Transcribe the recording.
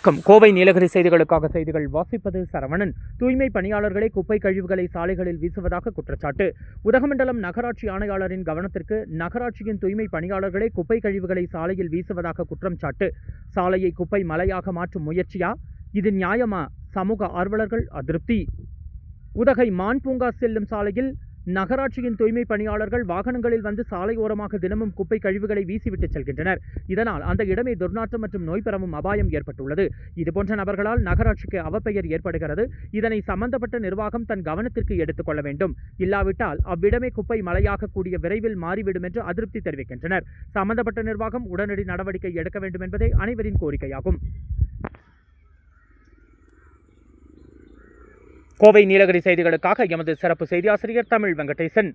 வணக்கம். கோவை நீலகிரி செய்திகளுக்காக செய்திகள் வாசிப்பது சரவணன். தூய்மை பணியாளர்களே குப்பை கழிவுகளை சாலைகளில் வீசுவதாக குற்றச்சாட்டு. உதகமண்டலம் நகராட்சி ஆணையாளரின் கவனத்திற்கு நகராட்சியின் தூய்மை பணியாளர்களே குப்பை கழிவுகளை சாலையில் வீசுவதாக குற்றம் சாட்டு. சாலையை குப்பை மலையாக மாற்றும் முயற்சியா? இது நியாயமா? சமூக ஆர்வலர்கள் அதிருப்தி. உதகை மான் பூங்கா செல்லும் சாலையில் நகராட்சியின் தூய்மை பணியாளர்கள் வாகனங்களில் வந்து சாலையோரமாக தினமும் குப்பை கழிவுகளை வீசிவிட்டு செல்கின்றனர். இதனால் அந்த இடமே துர்நாற்றம் மற்றும் நோய் பரவும் அபாயம் ஏற்பட்டுள்ளது. இதுபோன்ற நபர்களால் நகராட்சிக்கு அவப்பெயர் ஏற்படுகிறது. இதனை சம்பந்தப்பட்ட நிர்வாகம் தன் கவனத்திற்கு எடுத்துக் கொள்ள வேண்டும். இல்லாவிட்டால் அவ்விடமே குப்பை மலையாக கூடிய விரைவில் மாறிவிடும் என்று அதிருப்தி தெரிவிக்கின்றனர். சம்பந்தப்பட்ட நிர்வாகம் உடனடி நடவடிக்கை எடுக்க வேண்டும் என்பதே அனைவரின் கோரிக்கையாகும். கோவை நீலகிரி செய்திகளுக்காக எமது சிறப்பு செய்தியாசிரியர் தமிழ் வெங்கடேசன்.